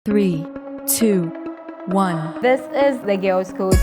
3, 2, 1. This is the Girls Code.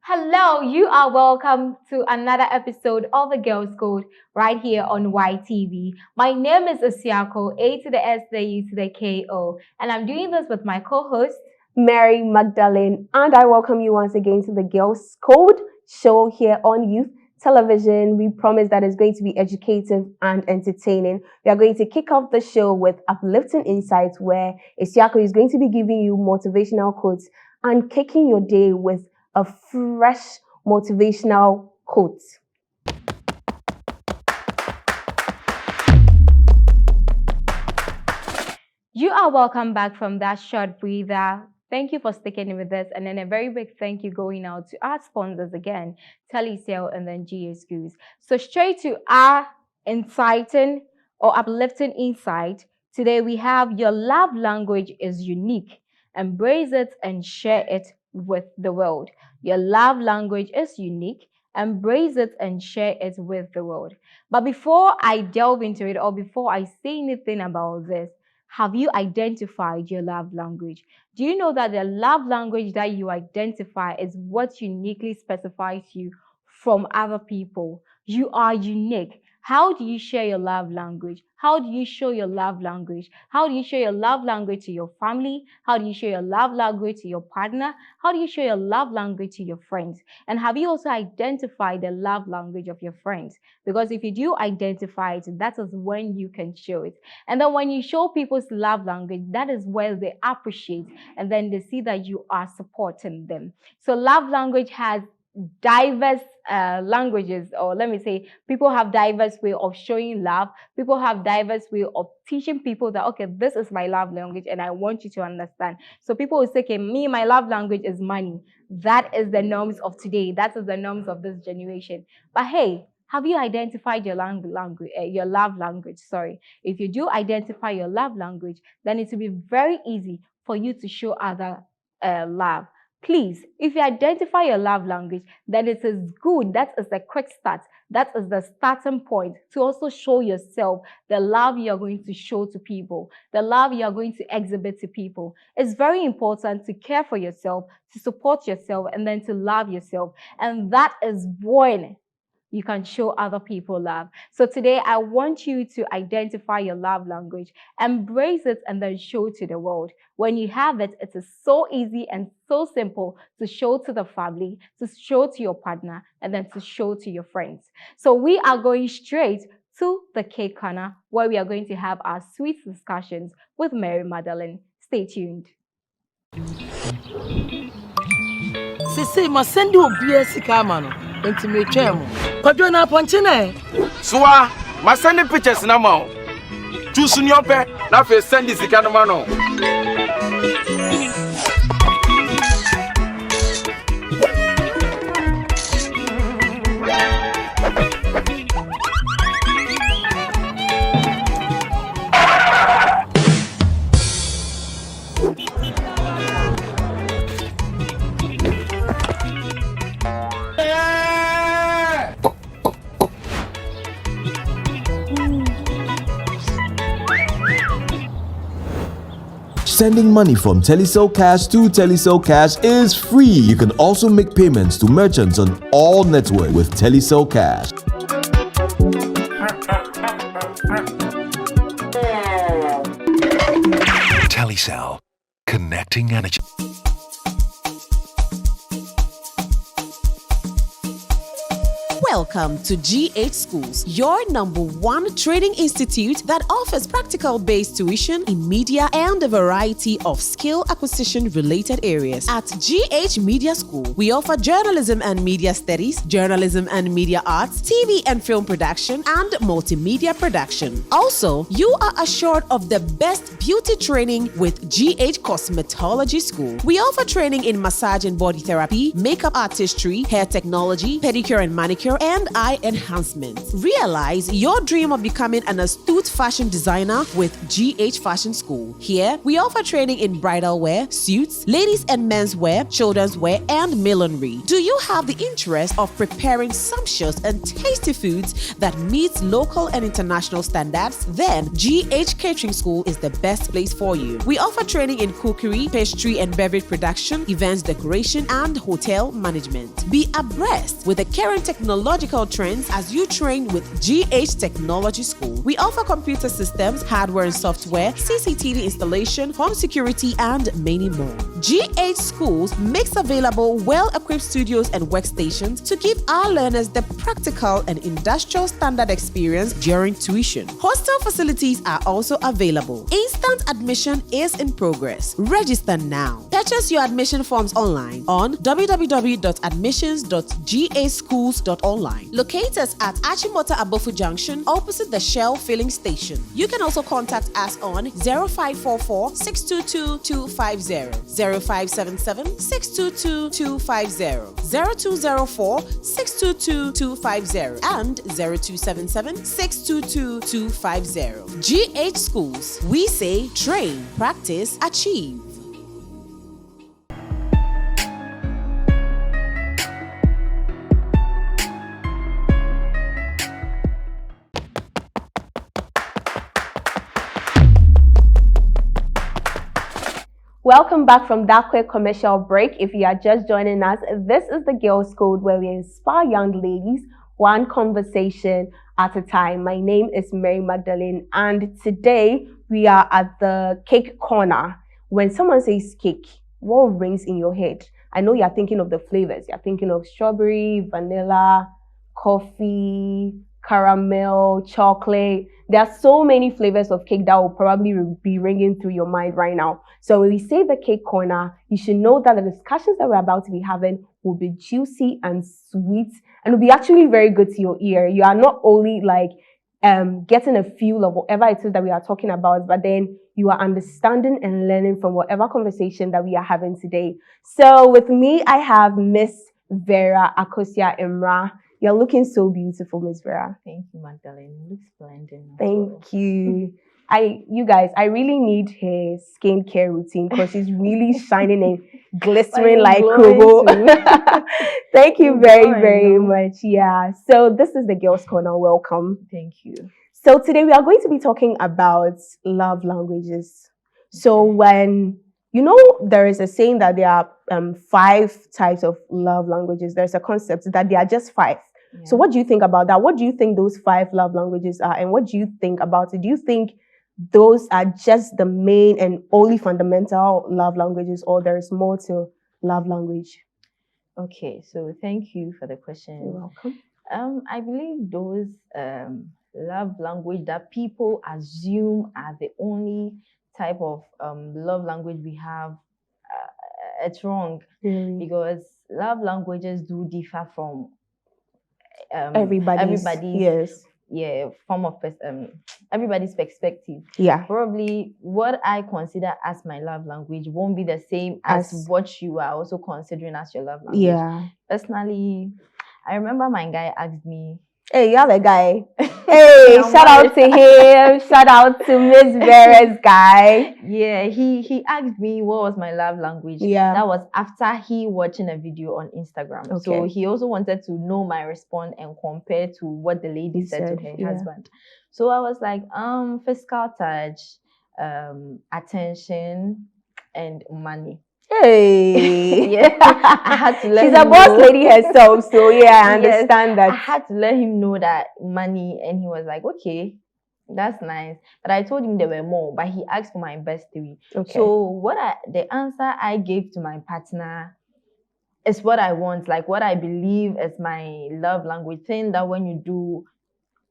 Hello, you are welcome to another episode of the Girls Code right here on YTV. My name is Asiako, A to the S to the U to the KO, and I'm doing this with my co-host, Mary Magdalene, and I welcome you once again to the Girls Code show here on Youth Television. We promise that it's going to be educative and entertaining. We are going to kick off the show with uplifting insights where Asiako is going to be giving you motivational quotes and kicking your day with a fresh motivational quote. you are welcome back from that short breather. Thank you for sticking with us, and then a very big thank you going out to our sponsors again, Telecel and then GA Schools. So straight to our inciting or uplifting insight. Today we have your love language is unique. Embrace it and share it with the world. Your love language is unique. Embrace it and share it with the world. But before I delve into it or before I say anything about this, have you identified your love language? Do you know that the love language that you identify is what uniquely specifies you from other people? You are unique. How do you share your love language? How do you show your love language? How do you show your love language to your family? How do you show your love language to your partner? How do you show your love language to your friends? And have you also identified the love language of your friends? Because if you do identify it, that is when you can show it. And then when you show people's love language, that is where they appreciate and then they see that you are supporting them. So love language has diverse languages, or let me say, people have diverse way of showing love. People have diverse way of teaching people that, okay, this is my love language and I want you to understand. So people will say, okay, me, my love language is money. That is the norms of today. That is the norms of this generation. But hey, have you identified your your love language? Sorry. If you do identify your love language, then it will be very easy for you to show other love. Please, if you identify your love language, then it is good. That is the quick start. That is the starting point to also show yourself the love you are going to show to people, the love you are going to exhibit to people. It's very important to care for yourself, to support yourself, and then to love yourself. And that is when you can show other people love. So today, I want you to identify your love language, embrace it, and then show to the world. When you have it, it is so easy and so simple to show to the family, to show to your partner, and then to show to your friends. So we are going straight to the cake corner, where we are going to have our sweet discussions with Mary Magdalene. Stay tuned. Sisi masendi obia sika ama no enti me twem kwadwo na ponche na Soa masend pictures na ma o choose ni ope na fe send sika no ma no Sending money from Telecel Cash to Telecel Cash is free. You can also make payments to merchants on all networks with Telecel Cash. Telecel, connecting energy. Welcome to GH Schools, your #1 training institute that offers practical-based tuition in media and a variety of skill acquisition-related areas. At GH Media School, we offer journalism and media studies, journalism and media arts, TV and film production, and multimedia production. Also, you are assured of the best beauty training with GH Cosmetology School. We offer training in massage and body therapy, makeup artistry, hair technology, pedicure and manicure, and eye enhancement. Realize your dream of becoming an astute fashion designer with GH Fashion School. Here, we offer training in bridal wear, suits, ladies and men's wear, children's wear, and millinery. Do you have the interest of preparing sumptuous and tasty foods that meets local and international standards? Then GH Catering School is the best place for you. We offer training in cookery, pastry and beverage production, events decoration, and hotel management. Be abreast with the current technological trends as you train with GH Technology School. We offer computer systems, hardware and software, CCTV installation, home security, and many more. GH Schools makes available well-equipped studios and workstations to give our learners the practical and industrial standard experience during tuition. Hostel facilities are also available. Instant admission is in progress. Register now. Purchase your admission forms online on www.admissions.gaschools.online. Locate us at Achimota Abofu Junction, opposite the Shell filling station. You can also contact us on 0544 622 250, 0577 622 250, 0204 622 250, and 0277 622 250. GH Schools. We say train, practice, achieve. Welcome back from that quick commercial break. If you are just joining us, this is the Girls Code, where we inspire young ladies one conversation at a time. My name is Mary Magdalene, and today we are at the cake corner. When someone says cake, what rings in your head? I know you're thinking of the flavors. You're thinking of strawberry, vanilla, coffee, caramel, chocolate. There are so many flavors of cake that will probably be ringing through your mind right now. So when we say the cake corner, you should know that the discussions that we're about to be having will be juicy and sweet, and will be actually very good to your ear. You are not only like getting a feel of whatever it is that we are talking about, but then you are understanding and learning from whatever conversation that we are having today. So with me, I have Miss Vera Akosia Imra. You're looking so beautiful, Miss Vera. Thank you, Magdalene. You look splendid. Thank you. You guys, I really need her skincare routine because she's really shining and glistering like Kobo. Thank you very much. Yeah. So this is the Girls Corner. Welcome. Thank you. So today we are going to be talking about love languages. So when there is a saying that there are 5 types of love languages. There's a concept that there are just 5. Yeah. So what do you think about that? What do you think those 5 love languages are? And what do you think about it? Do you think those are just the main and only fundamental love languages, or there is more to love language? Okay, so thank you for the question. You're welcome. I believe those love language that people assume are the only type of love language we have, it's wrong. Because love languages do differ from everybody's form of everybody's perspective. Yeah, probably what I consider as my love language won't be the same as what you are also considering as your love language. Yeah, personally, I remember my guy asked me, hey, you have a guy. Hey, shout out to him. Shout out to Miss Vera's guy. Yeah, he asked me what was my love language. Yeah. That was after he watching a video on Instagram. Okay. So he also wanted to know my response and compare to what the lady said to her husband. So I was like, physical touch, attention, and money. Hey, yeah, I had to let she's him a boss know. lady herself, so yeah, I understand that. I had to let him know that money, and he was like, okay, that's nice. But I told him there were more, but he asked for my best 3. Okay. So the answer I gave to my partner it's what I want, like what I believe is my love language. Thing that when you do,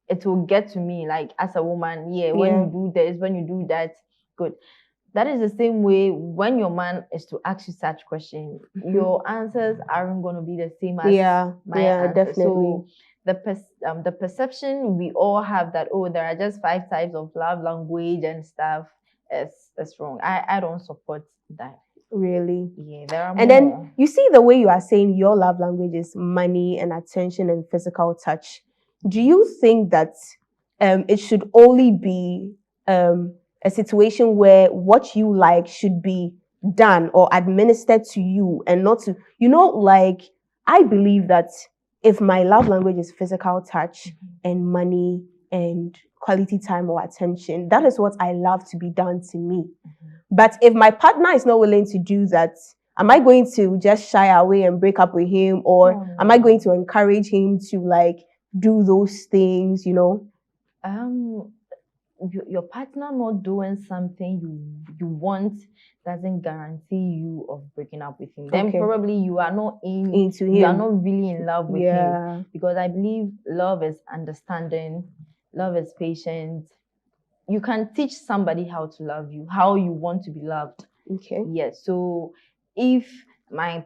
it will get to me. Like as a woman, when you do this, when you do that, good. That is the same way when your man is to ask you such questions, your answers aren't going to be the same as my answers. Definitely. So the perception we all have that, oh, there are just 5 types of love language and stuff is wrong. I don't support that. Really? Yeah, there are and more. Then you see the way you are saying your love language is money and attention and physical touch. Do you think that it should only be a situation where what you like should be done or administered to you and not to, like, I believe that if my love language is physical touch and money and quality time or attention, that is what I love to be done to me. But if my partner is not willing to do that, am I going to just shy away and break up with him, or am I going to encourage him to like do those things, Your partner not doing something you want doesn't guarantee you of breaking up with him. Then probably you are not into him. You are not really in love with him. Because I believe love is understanding, love is patience. You can teach somebody how to love you, how you want to be loved. Yes. So if my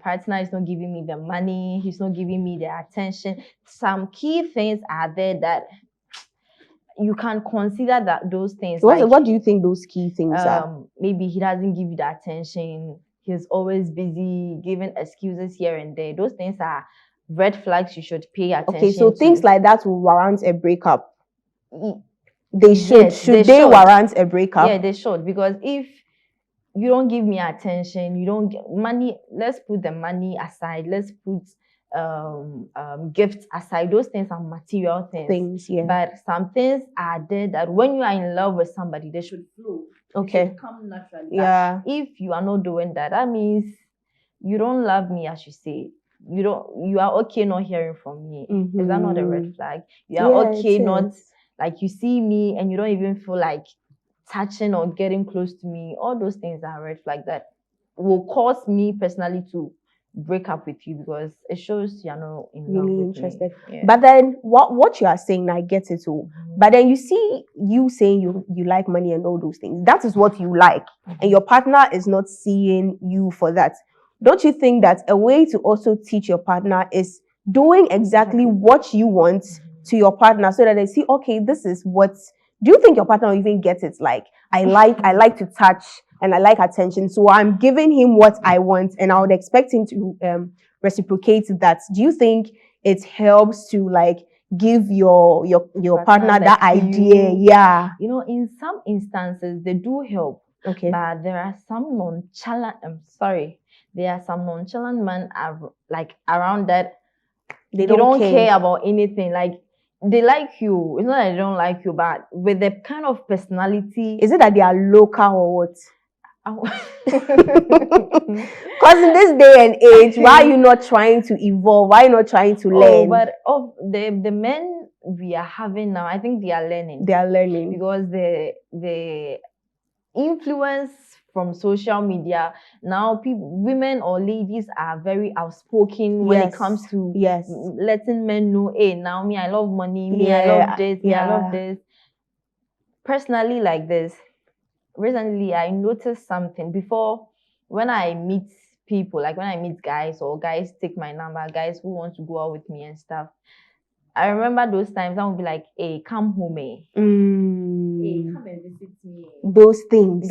partner is not giving me the money, he's not giving me the attention, some key things are there that you can consider that those things. What do you think those key things are? Maybe he doesn't give you the attention. He's always busy, giving excuses here and there. Those things are red flags you should pay attention to. Okay, so things like that will warrant a breakup. They should. Should they warrant a breakup? Yeah, they should. Because if you don't give me attention, you don't get money. Let's put the money aside. Let's put gifts aside. Those things are material things. But some things are there that when you are in love with somebody, they should flow. They should come naturally. If you are not doing that, that means you don't love me, as you say. You are okay not hearing from me. Is that not a red flag? You are okay not, like, you see me and you don't even feel like touching or getting close to me. All those things are red flag that will cause me personally to break up with you, because it shows you're not really interested. But then what you are saying, I get it all. But then you see, you saying you like money and all those things. That is what you like, and your partner is not seeing you for that. Don't you think that a way to also teach your partner is doing exactly what you want to your partner, so that they see, okay, this is what. Do you think your partner will even get it? Like, I like to touch and I like attention, so I'm giving him what I want, and I would expect him to reciprocate that. Do you think it helps to like give your partner that idea? Yeah. In some instances they do help. Okay. But there are some nonchalant. There are some nonchalant men around that. They don't care about anything. Like, they like you. It's not that they don't like you, but with the kind of personality. Is it that they are local or what? Because in this day and age, why are you not trying to evolve? Why are you not trying to learn? But of the men we are having now, I think they are learning. They are learning. Because the influence from social media now, women or ladies are very outspoken when it comes to letting men know, hey, now me, I love money, me, I love this, me, I love this. Personally, like this, recently I noticed something. Before, when I meet people, like when I meet guys, or guys take my number, guys who want to go out with me and stuff, I remember those times I would be like, hey, come home, Hey, come and visit me. Those things.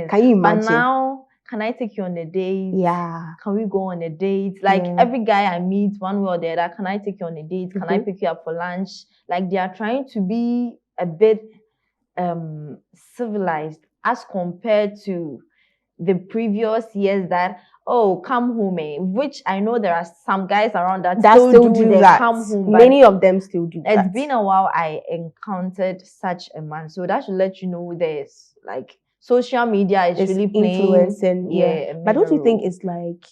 Can you imagine? But now, can I take you on a date? Yeah. Can we go on a date? Like, every guy I meet, one way or the other, can I take you on a date? Can I pick you up for lunch? Like, they are trying to be a bit civilized as compared to the previous years that, oh, come home, which I know there are some guys around that still do that. Come home. Many of them still do that. It's been a while I encountered such a man. So that should let you know there's like social media is really influencing. But don't you think it's like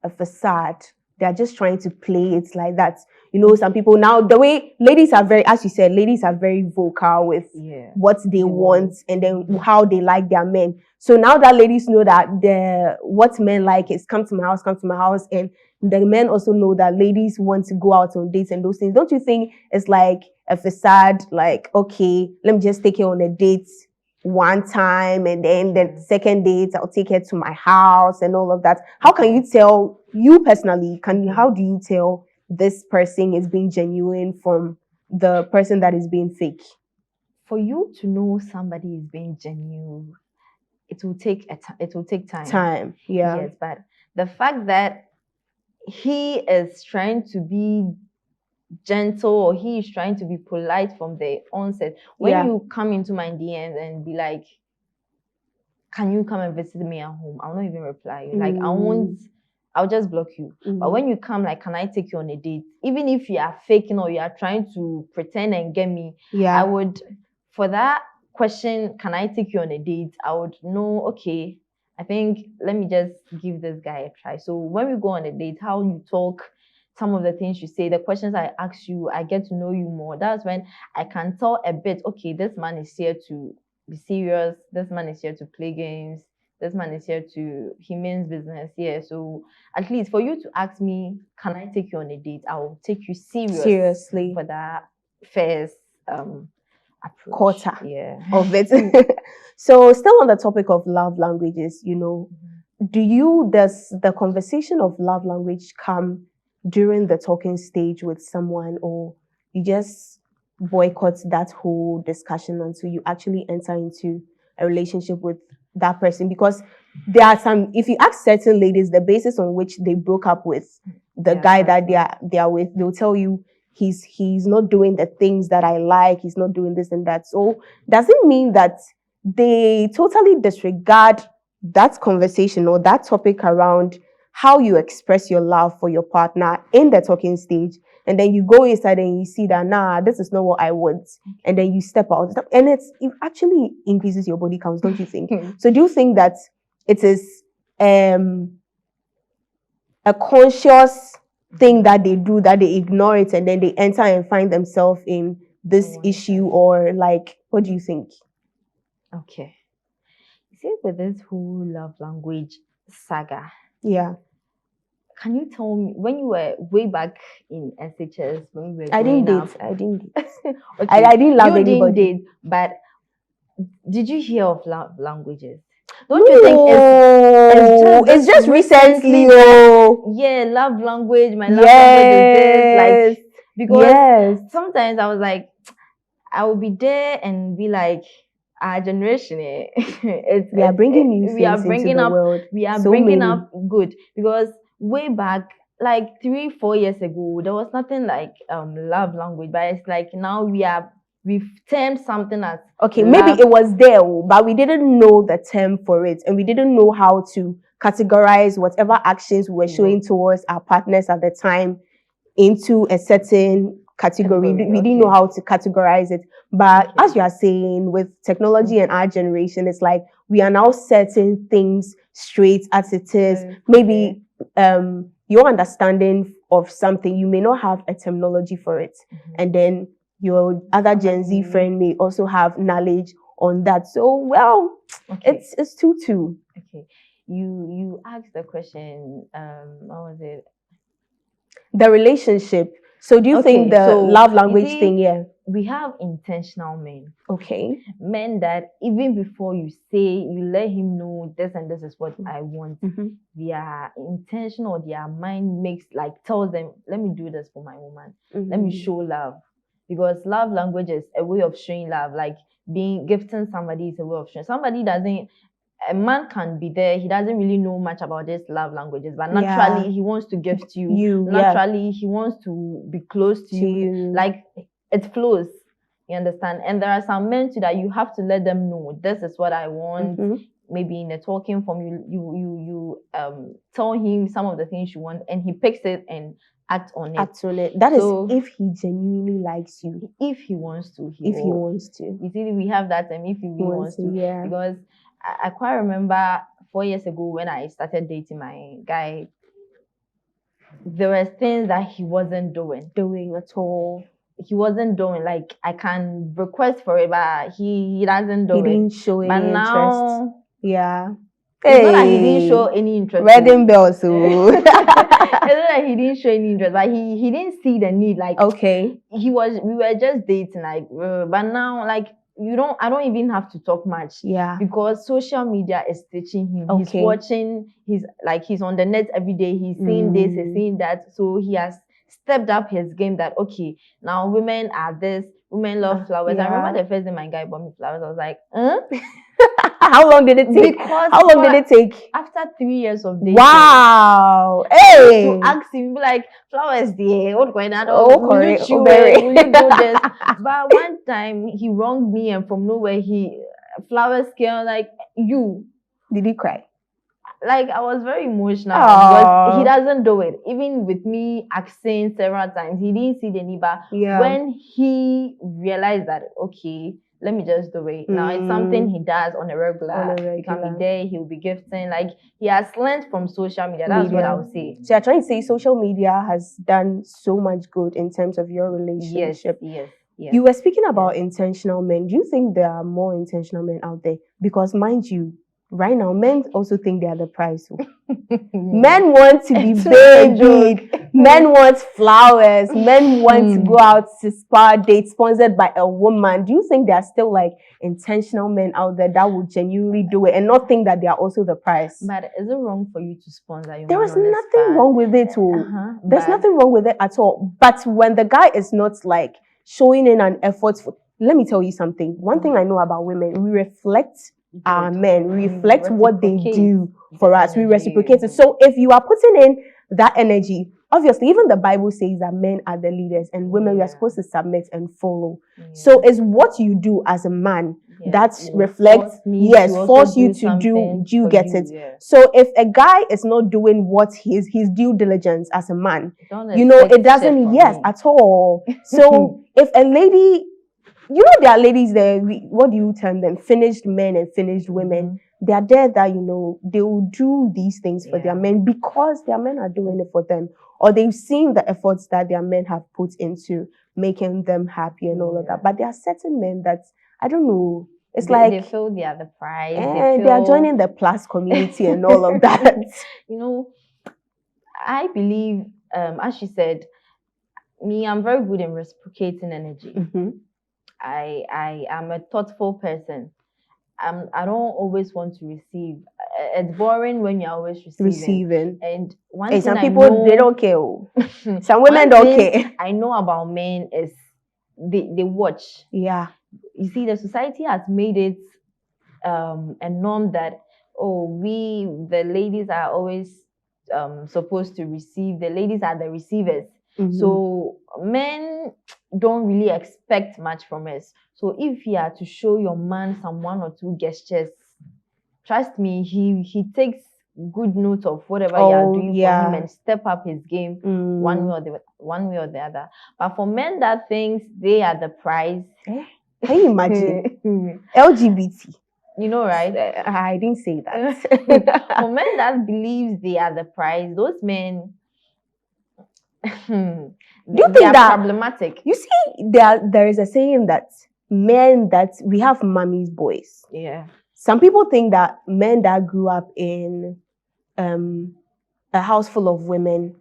a facade? They're just trying to play it like that. You know, some people now, the way ladies are very, as you said, ladies are very vocal with what they want and then how they like their men. So now that ladies know that what men like is come to my house, and the men also know that ladies want to go out on dates and those things. Don't you think it's like a facade, like, okay, let me just take her on a date one time, and then the second date I'll take her to my house and all of that? How can you tell, you personally, how do you tell this person is being genuine from the person that is being fake? For you to know somebody is being genuine, it will take time. Yes, but the fact that he is trying to be gentle, or he is trying to be polite from the onset. When you come into my DMs and be like, can you come and visit me at home? I'll not even reply you. Like, I'll just block you. But when you come, like, can I take you on a date? Even if you are faking or you are trying to pretend and get me, I would, for that question, can I take you on a date? I would know, okay, I think let me just give this guy a try. So when we go on a date, how you talk, some of the things you say, the questions I ask you, I get to know you more. That's when I can tell a bit, okay, this man is here to be serious. This man is here to play games. This man is here he means business. Yeah. So at least for you to ask me, can I take you on a date? I will take you seriously for that first approach. Quarter of it. So still on the topic of love languages, you know, does the conversation of love language come during the talking stage with someone, or you just boycott that whole discussion until you actually enter into a relationship with that person? Because there are some, if you ask certain ladies the basis on which they broke up with the guy that they are with, they'll tell you he's not doing the things that I like, he's not doing this and that. So does it mean that they totally disregard that conversation or that topic around how you express your love for your partner in the talking stage, and then you go inside and you see that, nah, this is not what I want, and then you step out, and it actually increases your body count, don't you think? So do you think that it is a conscious thing that they do, that they ignore it and then they enter and find themselves in this issue, or like, what do you think? Okay. You see, with this whole love language saga, can you tell me, when you were way back in SHS, when we were I didn't growing date. up, I didn't date. okay, I didn't love anybody. You didn't date, but did you hear of love languages? Don't you think it's just recently? Yeah, love language. My love language is this. Like, because sometimes I was like, I will be there and be like, our generation, we are bringing new things into the world. We are bringing up good, because way back, like 3-4 years ago, there was nothing like love language, but it's like now we've termed something as maybe it was there, but we didn't know the term for it, and we didn't know how to categorize whatever actions we were showing towards our partners at the time into a certain category. We didn't know how to categorize it. But as you are saying, with technology and our generation, it's like we are now setting things straight as it is. Maybe your understanding of something, you may not have a terminology for it, and then your other Gen Z friend may also have knowledge on that. So, well, it's 2-2. Okay, you asked the question. What was it? The relationship. So do you think the love language thing? We have intentional men. Okay. Men that even before you say, you let him know this and this is what I want. Their intention or their mind tells them, let me do this for my woman. Let me show love. Because love language is a way of showing love. Like gifting somebody is a way of showing. A man can be there, he doesn't really know much about this love languages, but naturally he wants to gift you. Naturally he wants to be close to you. Like, it flows. You understand? And there are some men too that you have to let them know, this is what I want. Maybe in a talking form, you tell him some of the things you want, and he picks it and act on it. That is if he genuinely likes you. If he wants to. He wants to. You see, we have that term, if he really wants to. Because I quite remember 4 years ago when I started dating my guy. there were things that he wasn't doing at all. He wasn't doing, like, I can request for it, but he doesn't do He it. didn't show any interest. Now, yeah. It's not that he didn't show any interest. Wedding bells. It's not that he didn't show any interest, but he didn't see the need. Like, okay, we were just dating, like, but now, like, I don't even have to talk much. Yeah. Because social media is teaching him. Okay. He's watching, he's on the net every day. He's seeing this, he's seeing that. So he has stepped up his game that, okay, now women are this, women love flowers. Yeah. I remember the first day my guy bought me flowers, I was like, huh? How long did it take? Because how long did it take? After 3 years of dating. Wow. Hey. To ask him, like, flowers there, what going on? Will you do this? But one time he wronged me, and from nowhere flowers came, like, you. Did he cry? Like, I was very emotional because he doesn't do it. Even with me asking several times, he didn't see the need. But when he realized that, okay, let me just do it. Now it's something he does on a regular. He can be there, he'll be gifting. Like, he has learned from social media. That's what I would say. So you're trying to say social media has done so much good in terms of your relationship. Yes. You were speaking about intentional men. Do you think there are more intentional men out there? Because mind you, right now, men also think they are the prize. Men want to be babied. Men want flowers. Men want to go out to spa date sponsored by a woman. Do you think there are still like intentional men out there that will genuinely do it and not think that they are also the prize? But is it wrong for you to sponsor your There man is on nothing wrong with it. There's nothing wrong with it at all. But when the guy is not like showing in an effort for, let me tell you something. One thing I know about women, we reflect our men, we reflect what they do for us, we reciprocate it. So if you are putting in that energy, obviously even the Bible says that men are the leaders and women we are supposed to submit and follow. So it's what you do as a man that reflects, force you to do you get it. So if a guy is not doing what his due diligence as a man, it doesn't at all. So if a lady, there are ladies there, what do you term them? Finished men and finished women. They are there that, they will do these things for their men because their men are doing it for them. Or they've seen the efforts that their men have put into making them happy and all of that. But there are certain men that, I don't know, it's like they feel they are the prize. They are joining the plus community and all of that. I believe, as she said, I'm very good in reciprocating energy. I am a thoughtful person. I don't always want to receive. It's boring when you're always receiving. And some people, they don't care. Some women don't care. I know about men is they watch. Yeah. You see, the society has made it a norm that, the ladies are always supposed to receive. The ladies are the receivers. So men don't really expect much from us. So if you are to show your man some 1 or 2 gestures, trust me, he takes good note of whatever you are doing for him and step up his game one way or the other. But for men that thinks they are the prize, can you imagine? LGBT. Right? I didn't say that. For men that believes they are the prize, those men. Do you think that problematic? You see, there is a saying that men that we have mommy's boys. Yeah. Some people think that men that grew up in a house full of women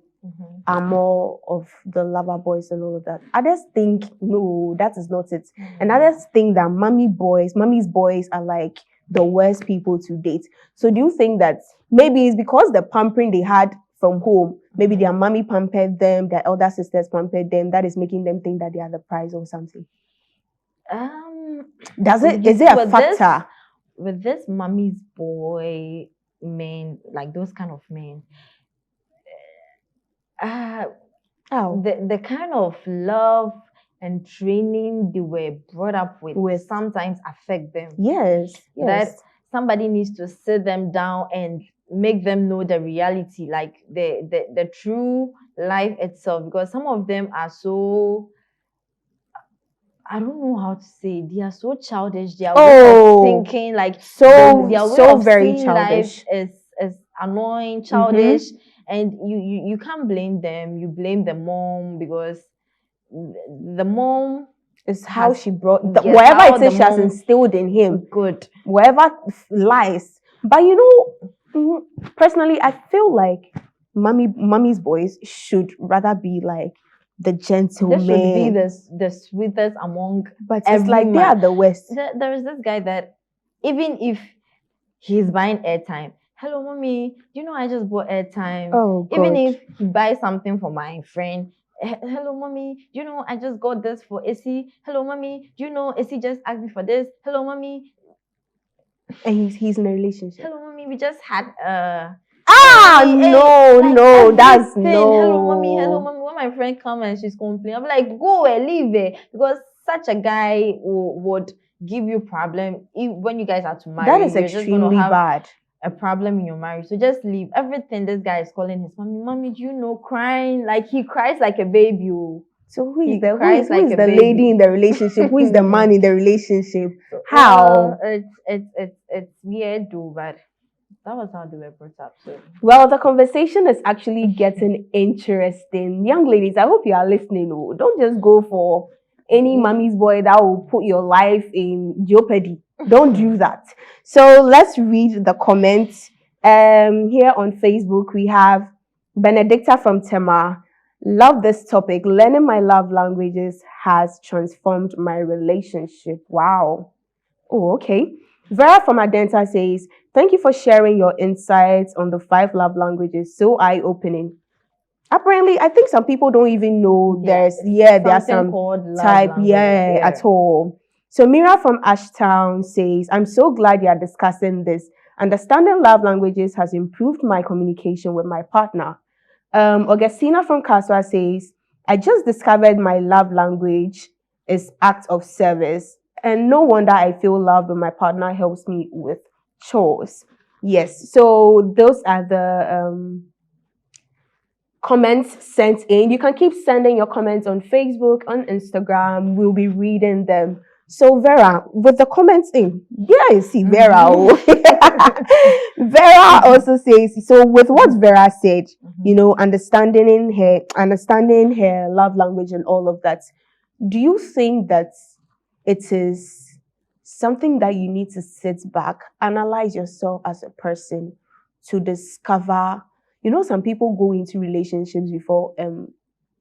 are more of the lover boys and all of that. Others think no, that is not it. And others think that mommy's boys are like the worst people to date. So do you think that maybe it's because the pampering they had from home, maybe their mommy pampered them, their elder sisters pampered them, that is making them think that they are the prize or something? Is it a factor? With this mommy's boy men, like those kind of men, the kind of love and training they were brought up with sometimes affect them. Yes. That somebody needs to sit them down and make them know the reality, like the true life itself, because some of them are so, I don't know how to say, they are so childish. They are thinking like so their way of very seeing childish. life is annoying, childish, and you can't blame them. You blame the mom because the mom is how she brought yes, whatever it is she has instilled in him. Good. Whatever lies. But personally, I feel like mommy's boys should rather be like the gentleman. They should be the sweetest among. But it's like they are the worst. There is this guy that even if he's buying airtime, hello mommy, do you know I just bought airtime? Oh, God. Even if he buys something for my friend, hello mommy, do you know I just got this for AC? Hello mommy, do you know AC just asked me for this? Hello mommy. And he's in a relationship. Hello mommy, we just had no, that's no. Hello mommy. When my friend comes and she's complaining, I'm like, go and leave it, because such a guy would give you problem when you guys are to marry. That is extremely bad. A problem in your marriage, so just leave everything. This guy is calling his mommy, do you know, crying like he cries like a baby. So who is the lady in the relationship? Who is the man in the relationship? How? It's weird, though, but that was how they were brought up. So well, the conversation is actually getting interesting. Young ladies, I hope you are listening. Don't just go for any mommy's boy that will put your life in jeopardy. Don't do that. So let's read the comments. Here on Facebook, we have Benedicta from Tema. Love this topic. Learning my love languages has transformed my relationship. Wow. Oh, okay. Vera from Adenta says, thank you for sharing your insights on the 5 love languages. So eye-opening. Apparently, I think some people don't even know there's some type at all. So Mira from Ashtown says, I'm so glad you are discussing this. Understanding love languages has improved my communication with my partner. Augustina from Kaswa says, I just discovered my love language is act of service. And no wonder I feel loved when my partner helps me with chores. Yes, so those are the comments sent in. You can keep sending your comments on Facebook, on Instagram. We'll be reading them. So Vera, with the comments in, I see Vera. Vera also says, so with what Vera said, understanding her love language and all of that, do you think that it is something that you need to sit back, analyze yourself as a person to discover? Some people go into relationships before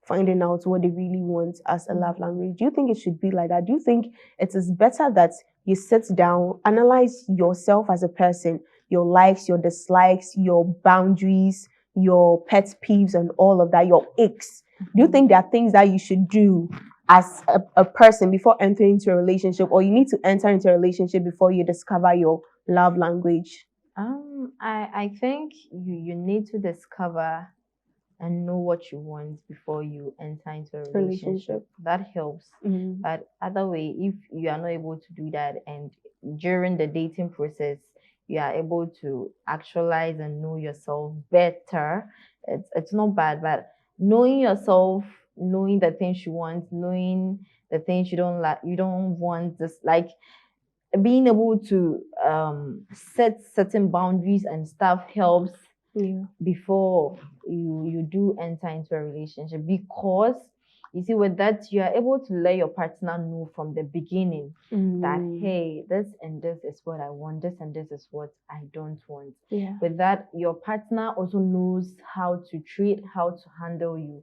finding out what they really want as a love language. Do you think it should be like that? Do you think it is better that you sit down, analyze yourself as a person, your likes, your dislikes, your boundaries, your pet peeves and all of that, your aches? Do you think there are things that you should do as a person before entering into a relationship, or you need to enter into a relationship before you discover your love language? I think you need to discover and know what you want before you enter into a relationship. That helps. But other way, if you are not able to do that, and during the dating process you are able to actualize and know yourself better, it's not bad. But knowing yourself, knowing the things you want, knowing the things you don't like, you don't want, just like being able to set certain boundaries and stuff helps before you do enter into a relationship. Because you see, with that, you are able to let your partner know from the beginning that, hey, this and this is what I want, this and this is what I don't want. With that, your partner also knows how to treat, how to handle you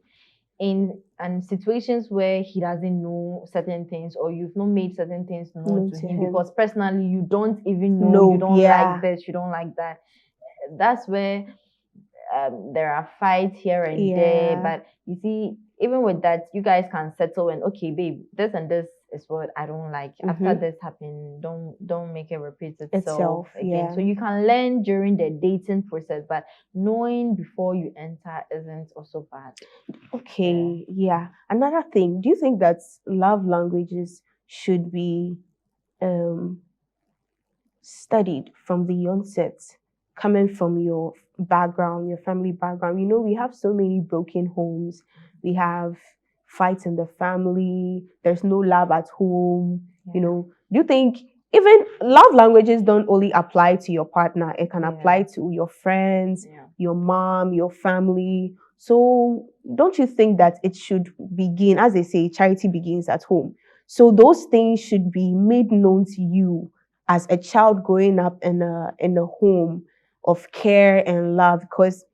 in situations where he doesn't know certain things, or you've not made certain things known to him, because personally you don't even know, you don't like this, you don't like that. That's where there are fights here and there. But you see, even with that, you guys can settle and, okay, babe, this and this is what I don't like. After this happened, don't make it repeat itself again. So you can learn during the dating process, but knowing before you enter isn't also bad. Okay, Another thing, do you think that love languages should be studied from the onset, coming from your background, your family background? We have so many broken homes. We have fights in the family. There's no love at home. Do you think even love languages don't only apply to your partner? It can apply to your friends, your mom, your family. So don't you think that it should begin, as they say, charity begins at home? So those things should be made known to you as a child growing up in a home of care and love, because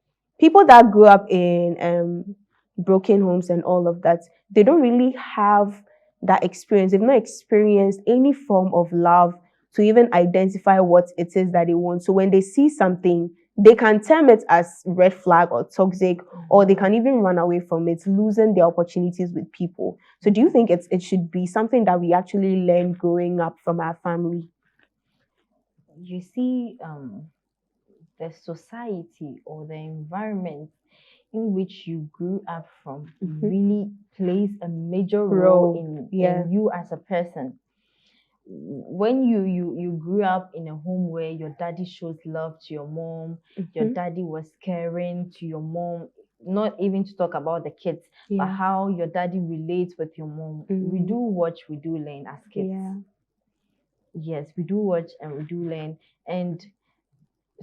people that grew up in broken homes and all of that, they don't really have that experience. They've not experienced any form of love to even identify what it is that they want. So when they see something, they can term it as red flag or toxic, or they can even run away from it, losing their opportunities with people. So do you think it should be something that we actually learn growing up from our family? You see, the society or the environment in which you grew up from really plays a major role in you as a person. When you grew up in a home where your daddy shows love to your mom, your daddy was caring to your mom, not even to talk about the kids, but how your daddy relates with your mom. We do watch, we do learn as kids. Yes, we do watch and we do learn. And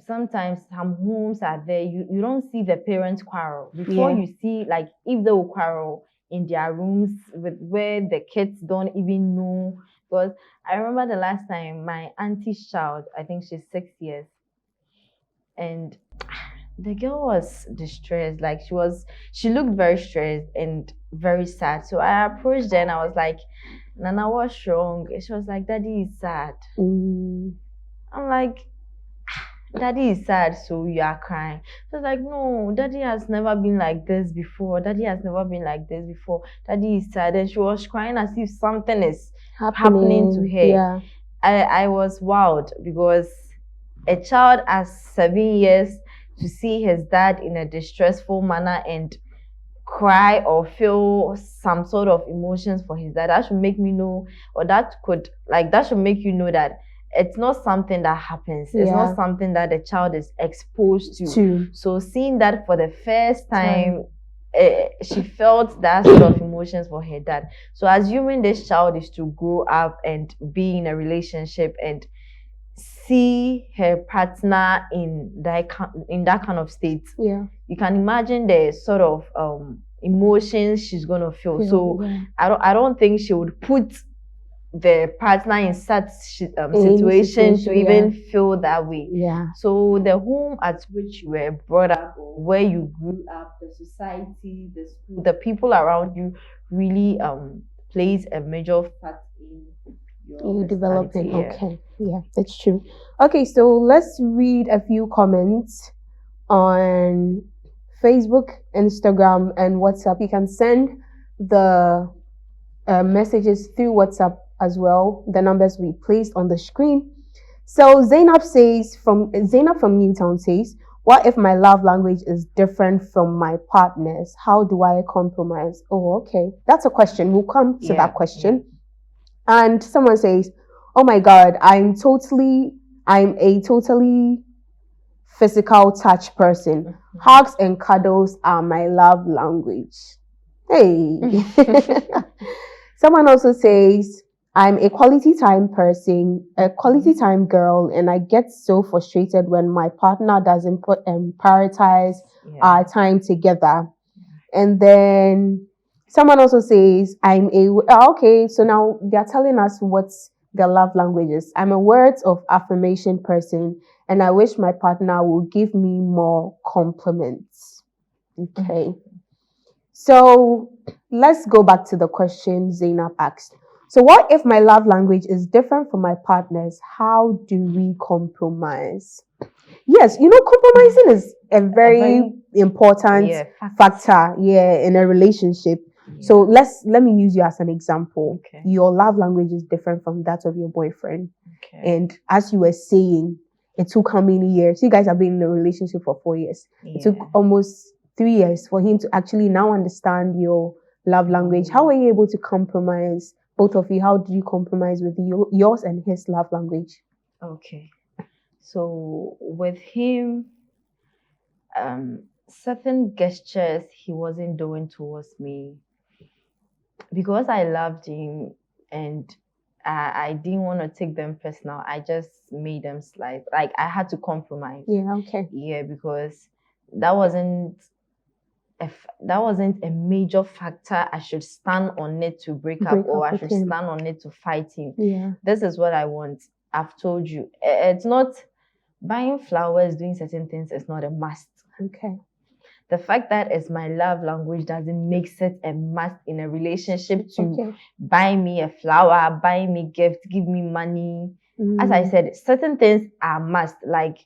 sometimes some homes are there, you don't see the parents quarrel before you see, like, if they will quarrel in their rooms with where the kids don't even know. Because I remember the last time my auntie's child, I think she's 6 years, and the girl was distressed. Like, she looked very stressed and very sad. So I approached her and I was like, Nana, what's wrong? And she was like, Daddy is sad. I'm like, Daddy is sad, so you are crying. So it's like, no, Daddy has never been like this before. Daddy has never been like this before. Daddy is sad. And she was crying as if something is happening to her. I was wowed, because a child at 7 years to see his dad in a distressful manner and cry or feel some sort of emotions for his dad, that should make me know, or that should make you know that it's not something that happens. It's not something that the child is exposed to. So seeing that for the first time, she felt that sort of emotions for her dad. So assuming this child is to grow up and be in a relationship and see her partner in that kind of state, you can imagine the sort of emotions she's gonna feel. So I don't think she would put the partner in such situation to even feel that way. So the home at which you were brought up, where you grew up, the society, the school, the people around you really plays a major part in you developing. Okay, that's true. Okay, so let's read a few comments on Facebook, Instagram, and WhatsApp. You can send the messages through WhatsApp as well, the numbers we placed on the screen. So Zainab from Newtown says, what if my love language is different from my partner's? How do I compromise? Oh, okay. That's a question. We'll come to that question. And someone says, oh my God, I'm a totally physical touch person. Hugs and cuddles are my love language. Hey. Someone also says, I'm a quality time person, a quality time girl, and I get so frustrated when my partner doesn't prioritize our time together. And then someone also says, okay, so now they're telling us what their love language is. I'm a words of affirmation person, and I wish my partner will give me more compliments. Okay. So let's go back to the question Zainab asked. So what if my love language is different from my partner's? How do we compromise? Yes, compromising is a very important factor in a relationship. So let me use you as an example. Your love language is different from that of your boyfriend. And as you were saying, it took how many years? You guys have been in a relationship for 4 years. It took almost 3 years for him to actually now understand your love language. How were you able to compromise, both of you? How did you compromise with yours and his love language? Okay. So with him, certain gestures he wasn't doing towards me, because I loved him and I didn't want to take them personal. I just made them slight. Like, I had to compromise. Yeah, okay. Yeah, because that wasn't that wasn't a major factor. I should stand on it to break up, or I should stand on it to fight him. Yeah. This is what I want. I've told you. It's not buying flowers, doing certain things is not a must. Okay. The fact that it's my love language doesn't make it a must in a relationship to buy me a flower, buy me gift, give me money. As I said, certain things are must, like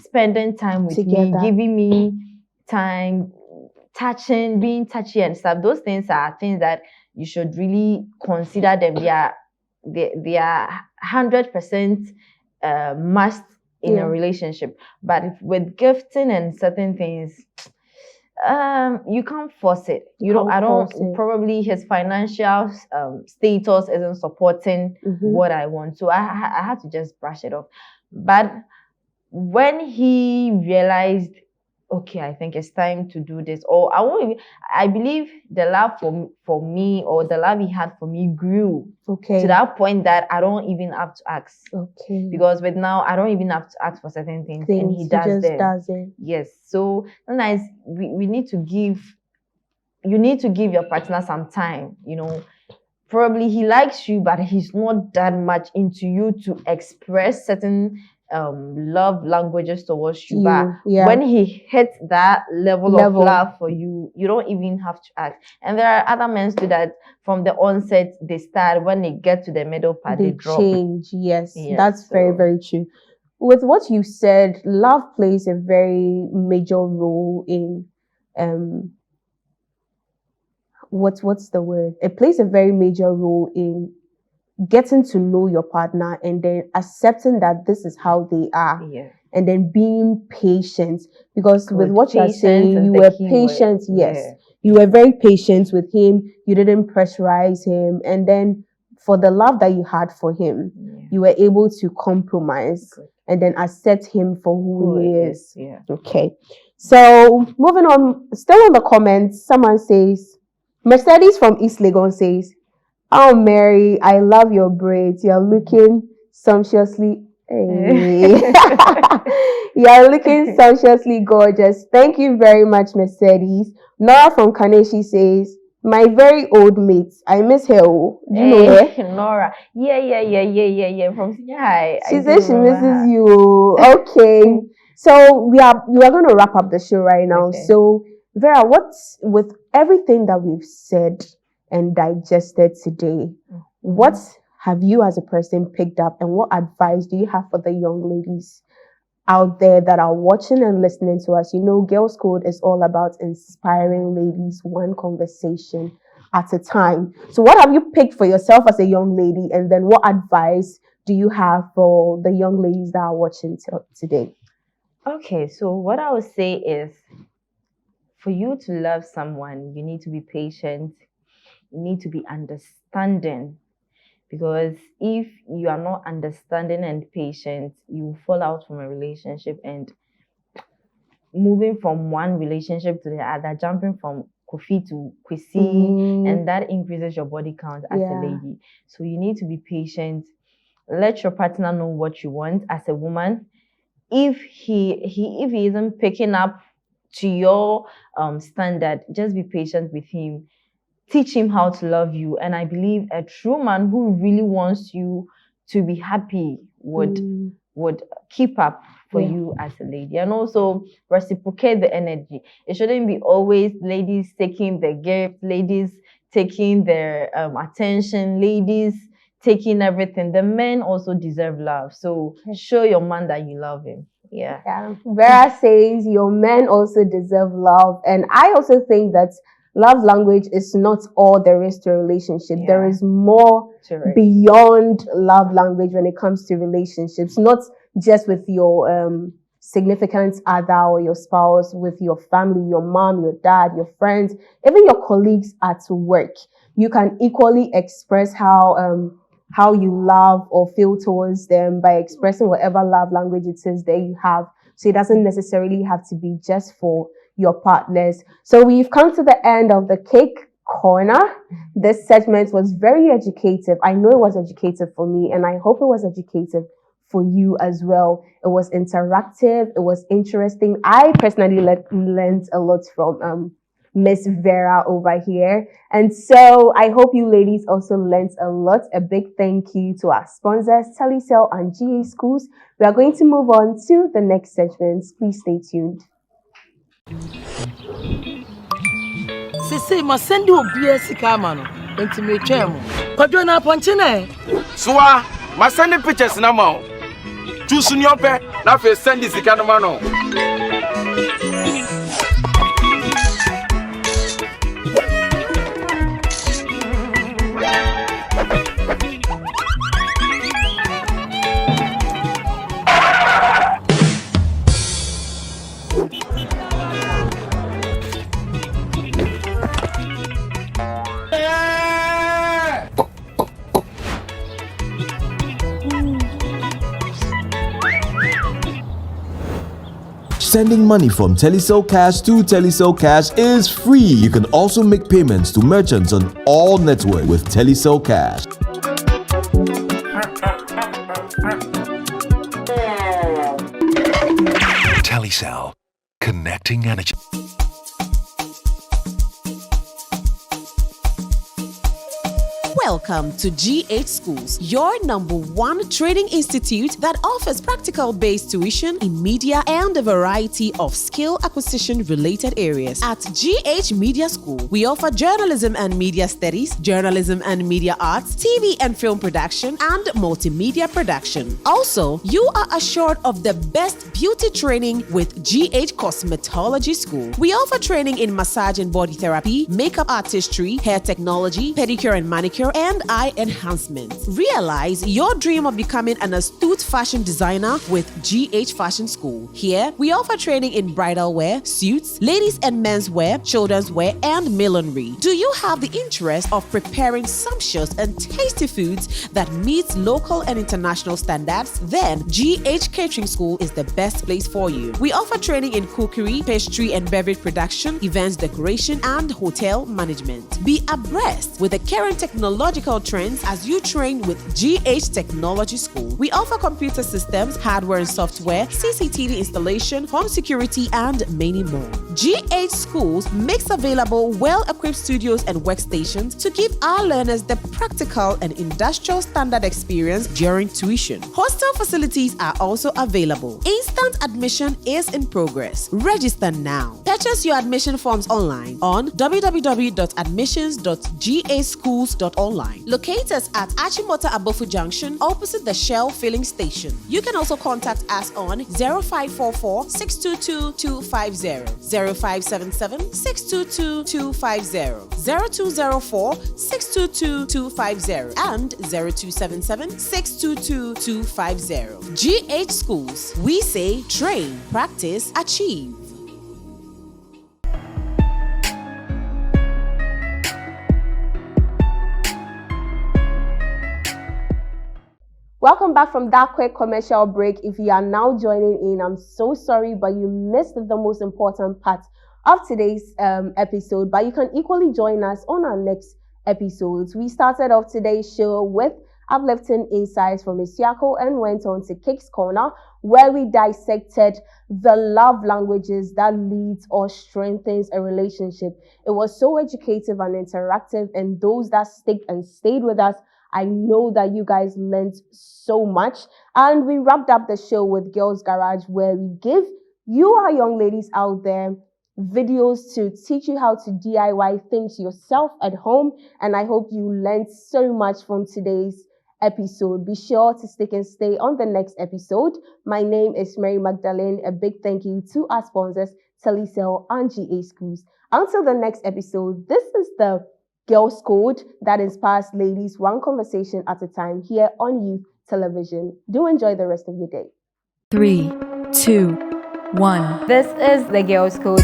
spending time with me, giving me time, touching, being touchy and stuff. Those things are things that you should really consider them. They are 100% must in a relationship. But with gifting and certain things, you can't force it. Probably his financial status isn't supporting what I want, so I had to just brush it off. But when he realized, okay, I think it's time to do this, or I believe the love for me, or the love he had for me, grew to that point that I don't even have to ask. Because with now I don't even have to ask for certain things and he does them. Yes. So sometimes we need to give. You need to give your partner some time. Probably he likes you, but he's not that much into you to express certain love languages towards you. But when he hits that level of love for you, you don't even have to ask. And there are other men too that from the onset they start, when they get to the middle part they drop. Change. Yes, that's very, very true. With what you said, love plays a very major role in what's the word? It plays a very major role in getting to know your partner and then accepting that this is how they are. And then being patient, because with what you're saying, you were patient. You were very patient with him. You didn't pressurize him. And then for the love that you had for him, you were able to compromise and then accept him for who he is. Okay. So moving on, still in the comments, someone says, Mercedes from East Legon says, "Oh, Mary, I love your braids. You're looking sumptuously. You're looking sumptuously gorgeous. Thank you very much, Mercedes." Nora from Kaneshi says, "My very old mate. I miss her. Do you know her?" Nora. Yeah. From senior high. She says she misses you. Okay. So we are going to wrap up the show right now. So Vera, with everything that we've said and digested today, what have you as a person picked up, and what advice do you have for the young ladies out there that are watching and listening to us? Girls Code is all about inspiring ladies one conversation at a time. So what have you picked for yourself as a young lady, and then what advice do you have for the young ladies that are watching today? Okay, so what I would say is, for you to love someone, you need to be patient. You need to be understanding. Because if you are not understanding and patient, you will fall out from a relationship, and moving from one relationship to the other, jumping from Kofi to Kwesi, and that increases your body count as a lady. So you need to be patient. Let your partner know what you want as a woman. If he isn't picking up to your standard, just be patient with him. Teach him how to love you. And I believe a true man who really wants you to be happy would keep up for you as a lady. And also reciprocate the energy. It shouldn't be always ladies taking the gift, ladies taking their attention, ladies taking everything. The men also deserve love. So show your man that you love him. Yeah. Vera says your men also deserve love. And I also think that love language is not all there is to a relationship. There is more beyond love language when it comes to relationships, not just with your significant other or your spouse, with your family, your mom, your dad, your friends, even your colleagues at work. You can equally express how you love or feel towards them by expressing whatever love language it is that you have. So it doesn't necessarily have to be just for your partners. So we've come to the end of the Cake Corner. This segment was very educative. I know it was educative for me, and I hope it was educative for you as well. It was interactive. It was interesting. I personally learned a lot from Miss Vera over here. And so I hope you ladies also learned a lot. A big thank you to our sponsors, Telecel and GA Schools. We are going to move on to the next segment. Please stay tuned. Sisi ma send obi sika ma no enti me twem kwadwo na ponche na Soa ma send pictures na ma choose new pe na fe send sika no ma no. Sending money from Telecel Cash to Telecel Cash is free. You can also make payments to merchants on all networks with Telecel Cash. Telecel, connecting energy. Welcome to GH Schools, your #1 training institute that offers practical-based tuition in media and a variety of skill acquisition-related areas. At GH Media School, we offer journalism and media studies, journalism and media arts, TV and film production, and multimedia production. Also, you are assured of the best beauty training with GH Cosmetology School. We offer training in massage and body therapy, makeup artistry, hair technology, pedicure and manicure, and eye enhancement. Realize your dream of becoming an astute fashion designer with GH Fashion School. Here, we offer training in bridal wear, suits, ladies and men's wear, children's wear, and millinery. Do you have the interest of preparing sumptuous and tasty foods that meet local and international standards? Then GH Catering School is the best place for you. We offer training in cookery, pastry and beverage production, events decoration, and hotel management. Be abreast with the current technological trends as you train with GH Technology School. We offer computer systems, hardware and software, CCTV installation, home security, and many more. GH Schools makes available well-equipped studios and workstations to give our learners the practical and industrial standard experience during tuition. Hostel facilities are also available. Instant admission is in progress. Register now. Purchase your admission forms online on www.admissions.gaschools.online. Locate us at Achimota Abofu Junction, opposite the Shell filling station. You can also contact us on 0544 622 250, 0577 622 250, 0204 622 250, and 0277 622 250. GH Schools. We say train, practice, achieve. Welcome back from that quick commercial break. If you are now joining in, I'm so sorry, but you missed the most important part of today's episode. But you can equally join us on our next episodes. We started off today's show with uplifting insights from Isiako and went on to Cake's Corner, where we dissected the love languages that leads or strengthens a relationship. It was so educative and interactive, and those that stick and stayed with us, I know that you guys learned so much. And we wrapped up the show with Girls Garage, where we give you, our young ladies out there, videos to teach you how to DIY things yourself at home. And I hope you learned so much from today's episode. Be sure to stick and stay on the next episode. My name is Mary Magdalene. A big thank you to our sponsors, Telecel and GA Schools. Until the next episode, this is the Girls Code that inspires ladies one conversation at a time here on Youth Television. Do enjoy the rest of your day. 3, 2, 1. This is the Girls Code.